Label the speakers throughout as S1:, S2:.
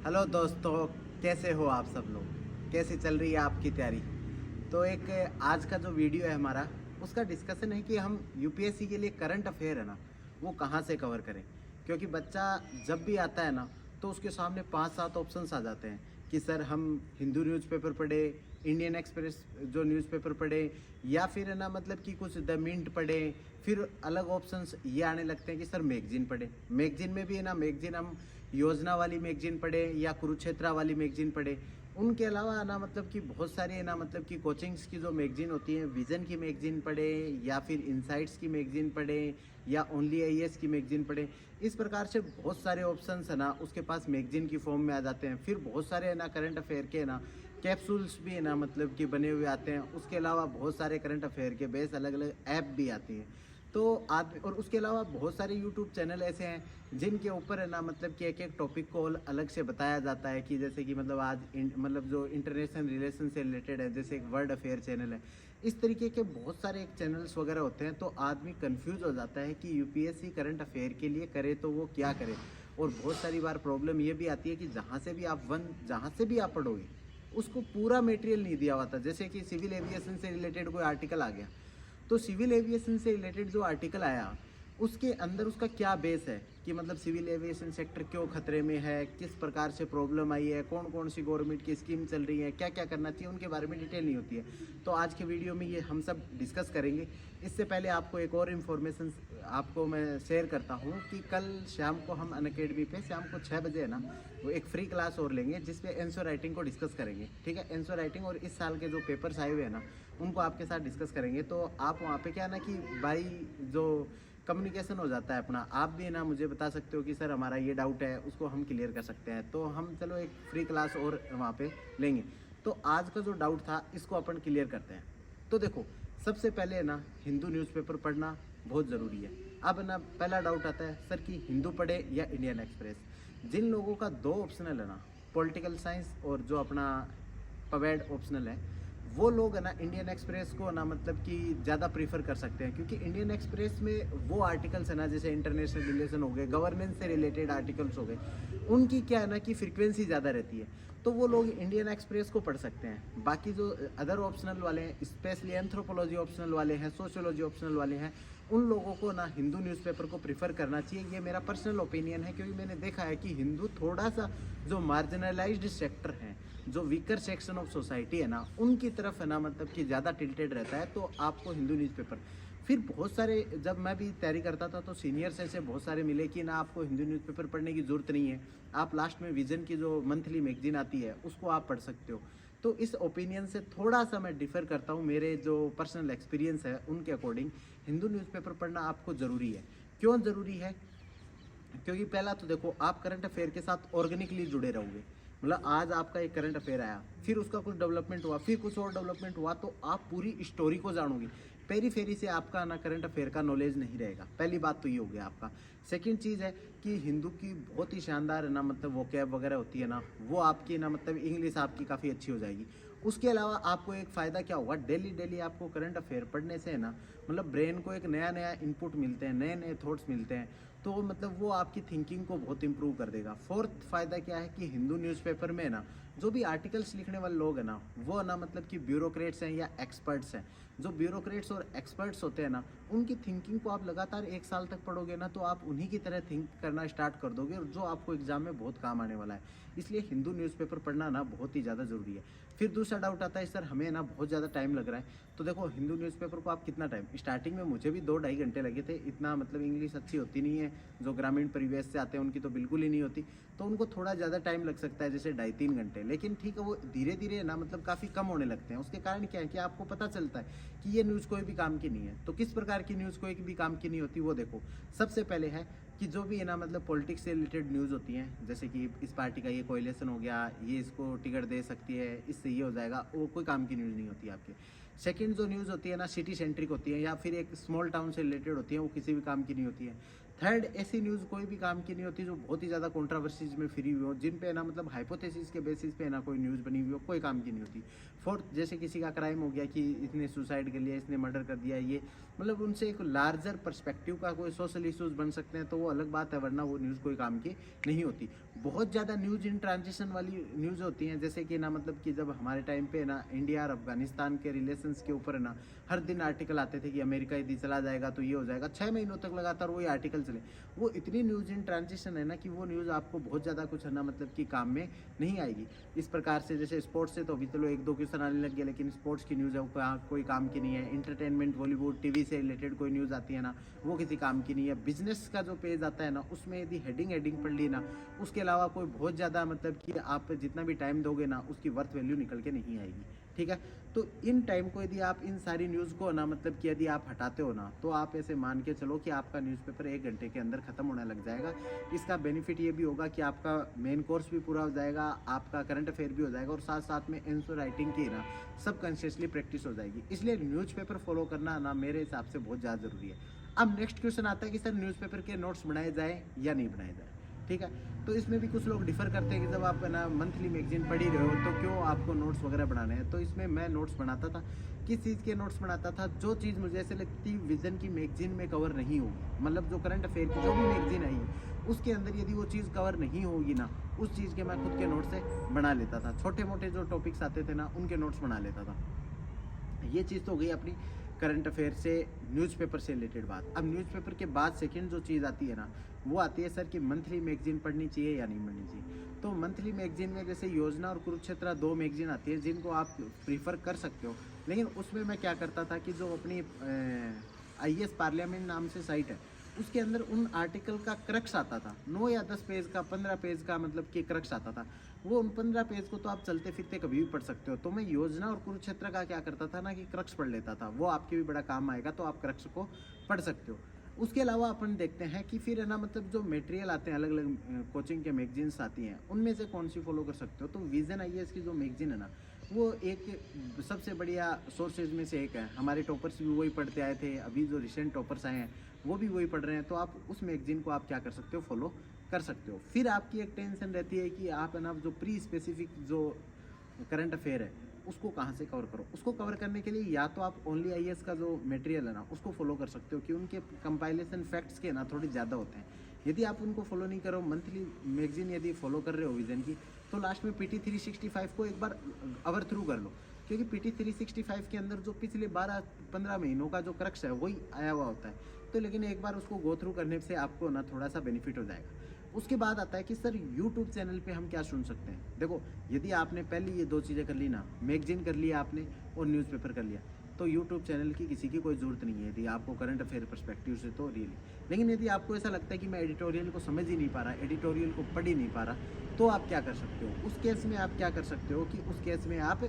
S1: Hello दोस्तों, कैसे हो आप सब लोग? कैसी चल रही है आपकी तैयारी? तो एक आज का जो वीडियो है हमारा, उसका डिस्कशन है कि हम यूपीएससी के लिए करंट अफेयर है ना, वो कहाँ से कवर करें। क्योंकि बच्चा जब भी आता है ना, तो उसके सामने 5-7 ऑप्शंस आ जाते हैं कि सर हम हिंदू न्यूज़पेपर पढ़े, इंडियन एक्सप्रेस जो न्यूज़पेपर पढ़े, या फिर है ना मतलब कि कुछ द मिंट पढ़े। फिर अलग ऑप्शंस ये आने लगते हैं कि सर मैगजीन पढ़े। मैगजीन में भी है ना, मैगजीन हम योजना वाली मैगजीन पढ़े या कुरुक्षेत्रा वाली मैगजीन पढ़े। उनके अलावा ना मतलब कि बहुत सारी है ना मतलब कि कोचिंग्स की जो मैगजीन होती हैं, विजन की मैगजीन पढ़े या फिर इनसाइट्स की मैगजीन पढ़े या ओनली आईएएस की मैगजीन पढ़े। इस प्रकार से बहुत सारे ऑप्शंस है ना उसके पास मैगजीन की फॉर्म में आ जाते हैं। फिर बहुत सारे है ना करंट अफेयर के ना कैप्सूल्स भी है ना मतलब कि बने हुए आते हैं। उसके अलावा बहुत सारे करंट अफेयर के बेस अलग अलग ऐप भी आती हैं। तो आदमी, और उसके अलावा बहुत सारे यूट्यूब चैनल ऐसे हैं जिनके ऊपर है ना मतलब कि एक एक टॉपिक को अलग से बताया जाता है कि जैसे कि मतलब आज मतलब जो इंटरनेशनल रिलेशन से रिलेटेड है, जैसे एक वर्ल्ड अफेयर चैनल है। इस तरीके के बहुत सारे एक चैनल्स वगैरह होते हैं। तो आदमी कंफ्यूज हो जाता है कि यूपीएससी करंट अफेयर के लिए करे तो वो क्या करे। और बहुत सारी बार प्रॉब्लम ये भी आती है कि जहाँ से भी आप पढ़ोगे उसको पूरा मटेरियल नहीं दिया हुआ था। जैसे कि सिविल एविएशन से रिलेटेड कोई आर्टिकल आ गया, तो सिविल एविएशन से रिलेटेड जो आर्टिकल आया उसके अंदर उसका क्या बेस है कि मतलब सिविल एविएशन सेक्टर क्यों खतरे में है, किस प्रकार से प्रॉब्लम आई है, कौन कौन सी गवर्नमेंट की स्कीम चल रही है, क्या क्या करना चाहिए, उनके बारे में डिटेल नहीं होती है। तो आज के वीडियो में ये हम सब डिस्कस करेंगे। इससे पहले आपको एक और इन्फॉर्मेशन आपको मैं शेयर करता हूँ कि कल शाम को हम अनअकैडमी पे शाम को 6 बजे है ना वो एक फ्री क्लास और लेंगे जिसपे आंसर राइटिंग को डिस्कस करेंगे। ठीक है, आंसर राइटिंग और इस साल के जो पेपर्स आए हुए हैं ना उनको आपके साथ डिस्कस करेंगे। तो आप वहाँ पे क्या ना कि बाई जो कम्युनिकेशन हो जाता है अपना, आप भी ना मुझे बता सकते हो कि सर हमारा ये डाउट है, उसको हम क्लियर कर सकते हैं। तो हम चलो एक फ्री क्लास और वहाँ पे लेंगे। तो आज का जो डाउट था इसको अपन क्लियर करते हैं। तो देखो, सबसे पहले ना हिंदू न्यूज़पेपर पढ़ना बहुत ज़रूरी है। अब ना पहला डाउट आता है सर कि हिंदू पढ़े या इंडियन एक्सप्रेस। जिन लोगों का दो ऑप्शनल है ना, पॉलिटिकल साइंस और जो अपना पवेड ऑप्शनल है, वो लोग है ना इंडियन एक्सप्रेस को ना मतलब कि ज़्यादा प्रीफर कर सकते हैं। क्योंकि इंडियन एक्सप्रेस में वो आर्टिकल्स है ना जैसे इंटरनेशनल रिलेशन हो गए, गवर्नेंस से रिलेटेड आर्टिकल्स हो गए, उनकी क्या है ना कि फ्रीक्वेंसी ज़्यादा रहती है। तो वो लोग इंडियन एक्सप्रेस को पढ़ सकते हैं। बाकी जो अदर ऑप्शनल वाले हैं, स्पेशली एंथ्रोपोलॉजी ऑप्शनल वाले हैं, सोशियोलॉजी ऑप्शनल वाले हैं, उन लोगों को ना हिंदू न्यूज़पेपर को प्रीफर करना चाहिए। ये मेरा पर्सनल ओपिनियन है, क्योंकि मैंने देखा है कि हिंदू थोड़ा सा जो मार्जिनलाइज्ड सेक्टर हैं, जो वीकर सेक्शन ऑफ सोसाइटी है ना, उनकी तरफ है ना मतलब कि ज़्यादा टिल्टेड रहता है। तो आपको हिंदू न्यूज़पेपर, फिर बहुत सारे, जब मैं भी तैयारी करता था तो सीनियर्स ऐसे बहुत सारे मिले कि ना आपको हिंदू न्यूज़पेपर पढ़ने की ज़रूरत नहीं है, आप लास्ट में विजन की जो मंथली मैगजीन आती है उसको आप पढ़ सकते हो। तो इस ओपिनियन से थोड़ा सा मैं डिफ़र करता हूँ। मेरे जो पर्सनल एक्सपीरियंस है उनके अकॉर्डिंग हिंदू न्यूज़पेपर पढ़ना आपको ज़रूरी है। क्यों ज़रूरी है? क्योंकि पहला तो देखो, आप करंट अफेयर के साथ ऑर्गेनिकली जुड़े रहोगे। मतलब आज आपका एक करंट अफेयर आया, फिर उसका कुछ डेवलपमेंट हुआ, फिर कुछ और डेवलपमेंट हुआ, तो आप पूरी स्टोरी को जानोगे। पेरी फेरी से आपका ना करंट अफेयर का नॉलेज नहीं रहेगा। पहली बात तो ये हो गया आपका। सेकंड चीज़ है कि हिंदू की बहुत ही शानदार है ना मतलब वो कैब वगैरह होती है ना, वो आपकी ना मतलब इंग्लिश आपकी काफ़ी अच्छी हो जाएगी। उसके अलावा आपको एक फ़ायदा क्या होगा, डेली डेली आपको करंट अफेयर पढ़ने से है ना मतलब ब्रेन को एक नया नया इनपुट मिलते हैं, नए नए थॉट्स मिलते हैं। तो मतलब वो आपकी थिंकिंग को बहुत इंप्रूव कर देगा। फोर्थ फ़ायदा क्या है कि हिंदू न्यूज़पेपर में ना जो भी आर्टिकल्स लिखने वाले लोग हैं ना, वो ना मतलब कि ब्यूरोक्रेट्स हैं या एक्सपर्ट्स हैं। जो ब्यूरोक्रेट्स और एक्सपर्ट्स होते हैं ना, उनकी थिंकिंग को आप लगातार 1 साल तक पढ़ोगे ना, तो आप उन्हीं की तरह थिंक करना स्टार्ट कर दोगे, और जो आपको एग्जाम में बहुत काम आने वाला है। इसलिए हिंदू न्यूज़पेपर पढ़ना ना बहुत ही ज़्यादा ज़रूरी है। फिर दूसरा डाउट आता है सर हमें ना बहुत ज़्यादा टाइम लग रहा है। तो देखो, हिंदू न्यूज़पेपर को आप कितना टाइम, स्टार्टिंग में मुझे भी 2-2.5 घंटे लगे थे। इतना मतलब इंग्लिश अच्छी होती नहीं है, जो ग्रामीण परिवेश से आते हैं उनकी तो बिल्कुल ही नहीं होती। तो उनको थोड़ा ज़्यादा टाइम लग सकता है, जैसे 2.5-3 घंटे। लेकिन ठीक है, वो धीरे धीरे ना मतलब काफ़ी कम होने लगते हैं। उसके कारण क्या है कि आपको पता चलता है कि ये न्यूज़ कोई भी काम की नहीं है। तो किस प्रकार की न्यूज़ कोई भी काम की नहीं होती, वो देखो। सबसे पहले है कि जो भी है ना मतलब पॉलिटिक्स से रिलेटेड न्यूज़ होती हैं, जैसे कि इस पार्टी का ये कोएलिशन हो गया, ये इसको टिकट दे सकती है, इससे ये हो जाएगा, वो कोई काम की न्यूज़ नहीं होती आपके। सेकंड जो न्यूज़ होती है ना, सिटी सेंट्रिक होती है या फिर एक स्मॉल टाउन से रिलेटेड होती है, वो किसी भी काम की नहीं होती है। थर्ड, ऐसी न्यूज़ कोई भी काम की नहीं होती जो बहुत ही ज़्यादा कंट्रोवर्सीज में फिरी हुई हो, जिन पे ना मतलब हाइपोथेसिस के बेसिस पे ना कोई न्यूज़ बनी हुई हो, कोई काम की नहीं होती। फोर्थ, जैसे किसी का क्राइम हो गया कि इसने सुसाइड कर लिया, इसने मर्डर कर दिया, ये मतलब उनसे एक लार्जर पर्सपेक्टिव का कोई सोशल इश्यूज बन सकते हैं तो वो अलग बात है, वरना वो न्यूज़ कोई काम की नहीं होती। बहुत ज़्यादा न्यूज़ इन ट्रांजिशन वाली न्यूज़ होती हैं, जैसे कि ना मतलब कि जब हमारे टाइम पे ना इंडिया और अफगानिस्तान के रिलेशंस के ऊपर ना हर दिन आर्टिकल आते थे कि अमेरिका यदि चला जाएगा तो ये हो जाएगा, 6 महीनों तक लगातार वही आर्टिकल चले। वो इतनी न्यूज़ इन ट्रांजिशन है ना कि वो न्यूज़ आपको बहुत ज़्यादा कुछ है ना मतलब कि काम में नहीं आएगी। इस प्रकार से जैसे स्पोर्ट्स से तो अभी चलो एक दो क्वेश्चन आने लग गया, लेकिन स्पोर्ट्स की न्यूज़ है वो कोई काम की नहीं है। इंटरटेनमेंट बॉलीवुड टीवी से रिलेटेड कोई न्यूज़ आती है ना, वो किसी काम की नहीं है। बिजनेस का जो पेज आता है ना, उसमें यदि हेडिंग पढ़ ली ना, उसके अलावा कोई बहुत ज़्यादा मतलब कि आप जितना भी टाइम दोगे ना उसकी वर्थ वैल्यू निकल के नहीं आएगी। ठीक है, तो इन टाइम को यदि आप इन सारी न्यूज़ को ना मतलब कि यदि आप हटाते हो ना, तो आप ऐसे मान के चलो कि आपका न्यूज़पेपर 1 घंटे के अंदर ख़त्म होने लग जाएगा। इसका बेनिफिट ये भी होगा कि आपका मेन कोर्स भी पूरा हो जाएगा, आपका करंट अफेयर भी हो जाएगा, और साथ साथ में आंसर राइटिंग की ना सब कॉन्शियसली प्रैक्टिस हो जाएगी। इसलिए न्यूज़पेपर फॉलो करना ना मेरे हिसाब से बहुत ज़्यादा ज़रूरी है। अब नेक्स्ट क्वेश्चन आता है कि सर न्यूज़पेपर के नोट्स बनाए जाए या नहीं बनाए जाए। ठीक है, तो इसमें भी कुछ लोग डिफ़र करते हैं कि जब आप ना मंथली मैगजीन पढ़ ही रहे हो तो क्यों आपको नोट्स वगैरह बनाने हैं। तो इसमें मैं नोट्स बनाता था। किस चीज़ के नोट्स बनाता था? जो चीज़ मुझे ऐसे लगती विज़न की मैगजीन में कवर नहीं होगी, मतलब जो करंट अफेयर की जो भी मैगजीन आई उसके अंदर यदि वो चीज़ कवर नहीं होगी ना, उस चीज़ के मैं खुद के नोट्स से बना लेता था। छोटे मोटे जो टॉपिक्स आते थे ना उनके नोट्स बना लेता था। ये चीज़ तो हो गई अपनी करंट अफेयर से न्यूज़पेपर से रिलेटेड बात। अब न्यूज़पेपर के बाद सेकंड जो चीज़ आती है ना, वो आती है सर कि मंथली मैगजीन पढ़नी चाहिए या नहीं पढ़नी चाहिए। तो मंथली मैगजीन में जैसे योजना और कुरुक्षेत्र 2 मैगजीन आती है जिनको आप प्रीफर कर सकते हो, लेकिन उसमें मैं क्या करता था कि जो अपनी IAS पार्लियामेंट नाम से साइट है उसके अंदर उन आर्टिकल का क्रक्स आता था, 9 या 10 पेज का, 15 पेज का मतलब कि क्रक्स आता था। वो उन 15 पेज को तो आप चलते फिरते कभी भी पढ़ सकते हो। तो मैं योजना और कुरुक्षेत्र का क्या करता था ना कि क्रक्स पढ़ लेता था, वो आपके भी बड़ा काम आएगा, तो आप क्रक्स को पढ़ सकते हो। उसके अलावा अपन देखते हैं कि फिर है ना मतलब जो मटेरियल आते हैं अलग अलग कोचिंग के मैगजीन्स आती हैं, उनमें से कौन सी फॉलो कर सकते हो। तो विजन IAS की जो मैगजीन है ना, वो एक सबसे बढ़िया सोर्सेज में से एक है। हमारे टॉपर्स भी वही पढ़ते आए थे, अभी जो रिसेंट टॉपर्स आए हैं वो भी वही पढ़ रहे हैं। तो आप उस मैगजीन को आप क्या कर सकते हो, फॉलो कर सकते हो। फिर आपकी एक टेंशन रहती है कि आप है ना जो प्री स्पेसिफिक जो करंट अफेयर है उसको कहाँ से कवर करो। उसको कवर करने के लिए या तो आप ओनली IAS का जो मटेरियल है ना उसको फॉलो कर सकते हो कि उनके कंपाइलेशन फैक्ट्स के ना थोड़े ज़्यादा होते हैं। यदि आप उनको फॉलो नहीं करो, मंथली मैगजीन यदि फॉलो कर रहे हो विजन की, तो लास्ट में PT 365 को एक बार अवर थ्रू कर लो, क्योंकि PT 365 के अंदर जो पिछले 12-15 महीनों का जो क्रक्स है वही आया हुआ होता है। तो लेकिन एक बार उसको गो थ्रू करने से आपको ना थोड़ा सा बेनिफिट हो जाएगा। उसके बाद आता है कि सर यूट्यूब चैनल पे हम क्या सुन सकते हैं। देखो, यदि आपने पहले ये 2 चीज़ें कर ली ना, मैगजीन कर लिया आपने और न्यूज़पेपर कर लिया, तो यूट्यूब चैनल की किसी की कोई ज़रूरत नहीं है यदि आपको करंट अफेयर पर्सपेक्टिव से, तो रियली। लेकिन यदि आपको ऐसा लगता है कि मैं एडिटोरियल को समझ ही नहीं पा रहा, एडिटोरियल को पढ़ ही नहीं पा रहा, तो आप क्या कर सकते हो। उस केस में आप क्या कर सकते हो कि उस केस में आप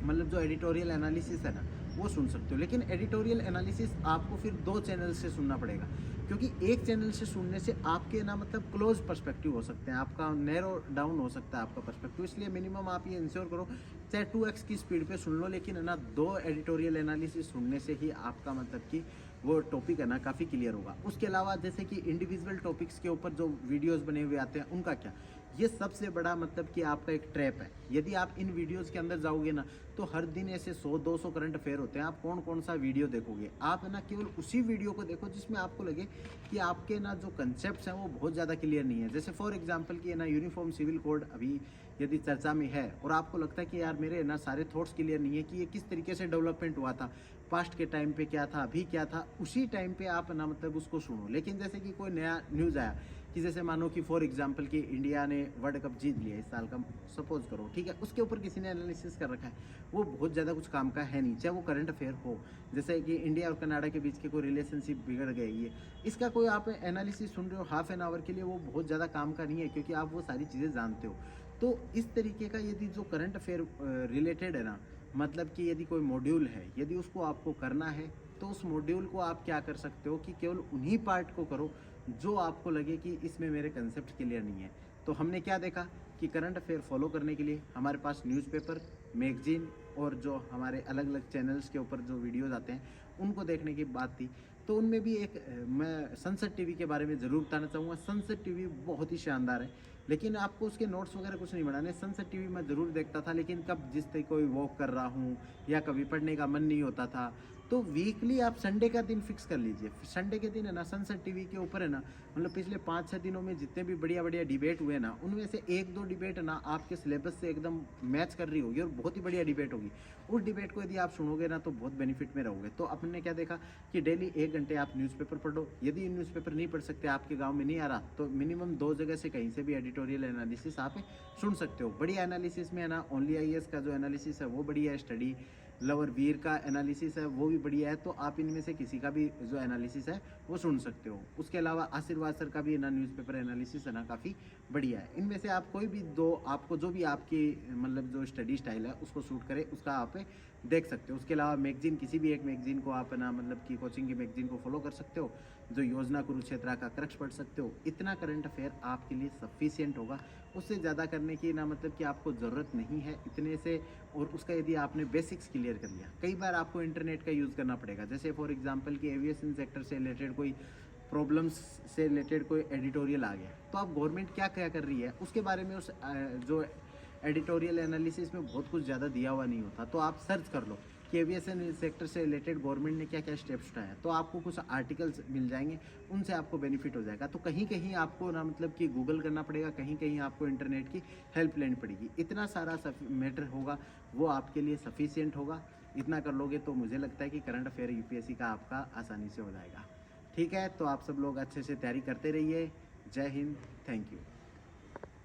S1: मतलब जो एडिटोरियल एनालिसिस है ना वो सुन सकते हो। लेकिन एडिटोरियल एनालिसिस आपको फिर 2 चैनल से सुनना पड़ेगा, क्योंकि एक चैनल से सुनने से आपके ना मतलब क्लोज पर्सपेक्टिव हो सकते हैं, आपका नैरो डाउन हो सकता है आपका पर्सपेक्टिव। इसलिए मिनिमम आप ये इंश्योर करो चाहे 2x की स्पीड पे सुन लो, लेकिन है ना 2 एडिटोरियल एनालिसिस सुनने से ही आपका मतलब कि वो टॉपिक है ना काफ़ी क्लियर होगा। उसके अलावा जैसे कि इंडिविजुअल टॉपिक्स के ऊपर जो वीडियोस बने हुए आते हैं उनका क्या, ये सबसे बड़ा मतलब कि आपका एक ट्रैप है। यदि आप इन वीडियोस के अंदर जाओगे ना तो हर दिन ऐसे 100-200 करंट अफेयर होते हैं, आप कौन कौन सा वीडियो देखोगे। आप है ना केवल उसी वीडियो को देखो जिसमें आपको लगे कि आपके ना जो कंसेप्ट हैं वो बहुत ज़्यादा क्लियर नहीं है। जैसे फॉर एग्जांपल कि ना यूनिफॉर्म सिविल कोड अभी यदि चर्चा में है और आपको लगता है कि यार मेरे ना सारे थॉट्स क्लियर नहीं है कि ये किस तरीके से डेवलपमेंट हुआ था, पास्ट के टाइम पे क्या था, अभी क्या था, उसी टाइम पे आप ना मतलब उसको सुनो। लेकिन जैसे कि कोई नया न्यूज़ आया कि जैसे मानो कि फॉर एग्जांपल कि इंडिया ने वर्ल्ड कप जीत लिया इस साल का, सपोज करो, ठीक है, उसके ऊपर किसी ने एनालिसिस कर रखा है, वो बहुत ज़्यादा कुछ काम का है नहीं, चाहे वो करंट अफेयर हो। जैसे कि इंडिया और कनाडा के बीच के कोई रिलेशनशिप बिगड़ गई है, इसका कोई आप एनालिसिस सुन रहे हो हाफ एन आवर के लिए, वो बहुत ज़्यादा काम का नहीं है, क्योंकि आप वो सारी चीज़ें जानते हो। तो इस तरीके का यदि जो करंट अफेयर रिलेटेड है ना, मतलब कि यदि कोई मॉड्यूल है, यदि उसको आपको करना है तो उस मॉड्यूल को आप क्या कर सकते हो कि केवल उन्हीं पार्ट को करो जो आपको लगे कि इसमें मेरे कंसेप्ट क्लियर नहीं है। तो हमने क्या देखा कि करंट अफेयर फॉलो करने के लिए हमारे पास न्यूज़पेपर, मैगजीन और जो हमारे अलग अलग चैनल्स के ऊपर जो वीडियोज़ आते हैं उनको देखने की बात थी। तो उनमें भी एक मैं सनसेट टीवी के बारे में ज़रूर बताना चाहूँगा। सनसेट टीवी बहुत ही शानदार है, लेकिन आपको उसके नोट्स वगैरह कुछ नहीं बनाने। सनसेट टीवी मैं ज़रूर देखता था, लेकिन कब जिस तरीके कोई वॉक कर रहा हूँ या कभी पढ़ने का मन नहीं होता था, तो वीकली आप संडे का दिन फिक्स कर लीजिए। संडे के दिन है ना सनसेट टीवी के ऊपर है ना, मतलब पिछले 5-6 दिनों में जितने भी बढ़िया बढ़िया डिबेट हुए ना, उनमें से 1-2 डिबेट है ना आपके सिलेबस से एकदम मैच कर रही होगी और बहुत ही बढ़िया डिबेट होगी। उस डिबेट को यदि आप सुनोगे ना तो बहुत बेनिफिट में रहोगे। तो अपन ने क्या देखा कि डेली 1 घंटे आप न्यूज़पेपर पढ़ो। यदि न्यूज़पेपर नहीं पढ़ सकते, आपके गाँव में नहीं आ रहा, तो मिनिमम 2 जगह से कहीं से भी एडिटोरियल एनालिसिस आप सुन सकते हो। बढ़िया एनालिसिस में है ना ओनली IAS का जो एनालिसिस है वो बढ़िया है, स्टडी लवर वीर का एनालिसिस है वो भी बढ़िया है। तो आप इनमें से किसी का भी जो एनालिसिस है वो सुन सकते हो। उसके अलावा आशीर्वाद सर का भी ना न्यूज़पेपर एनालिसिस है ना काफ़ी बढ़िया है। इनमें से आप कोई भी दो, आपको जो भी आपकी मतलब जो स्टडी स्टाइल है उसको सूट करे उसका आप देख सकते हो। उसके अलावा मैगजीन, किसी भी एक मैगजीन को आप ना मतलब कि कोचिंग की मैगजीन को फॉलो कर सकते हो। जो योजना कुरुक्षेत्र का क्रक्स पढ़ सकते हो। इतना करंट अफेयर आपके लिए सफिशियंट होगा। उससे ज़्यादा करने की ना मतलब कि आपको ज़रूरत नहीं है इतने से। और उसका यदि आपने बेसिक्स क्लियर कर लिया, कई बार आपको इंटरनेट का यूज़ करना पड़ेगा। जैसे फॉर एग्जांपल कि एविएशन सेक्टर से रिलेटेड कोई प्रॉब्लम्स से रिलेटेड कोई एडिटोरियल आ गया, तो आप गवर्नमेंट क्या क्या कर रही है उसके बारे में उस जो एडिटोरियल एनालिसिस में बहुत कुछ ज़्यादा दिया हुआ नहीं होता। तो आप सर्च कर लो कि एविएशन सेक्टर से रिलेटेड गवर्नमेंट ने क्या क्या स्टेप्स उठाए हैं, तो आपको कुछ आर्टिकल्स मिल जाएंगे, उनसे आपको बेनिफिट हो जाएगा। तो कहीं कहीं आपको ना मतलब कि गूगल करना पड़ेगा, कहीं कहीं आपको इंटरनेट की हेल्प लेनी पड़ेगी। इतना सारा मैटर होगा वो आपके लिए सफिशियंट होगा। इतना कर लोगे तो मुझे लगता है कि करंट अफेयर यूपीएससी का आपका आसानी से हो जाएगा। ठीक है, तो आप सब लोग अच्छे से तैयारी करते रहिए। जय हिंद, थैंक यू।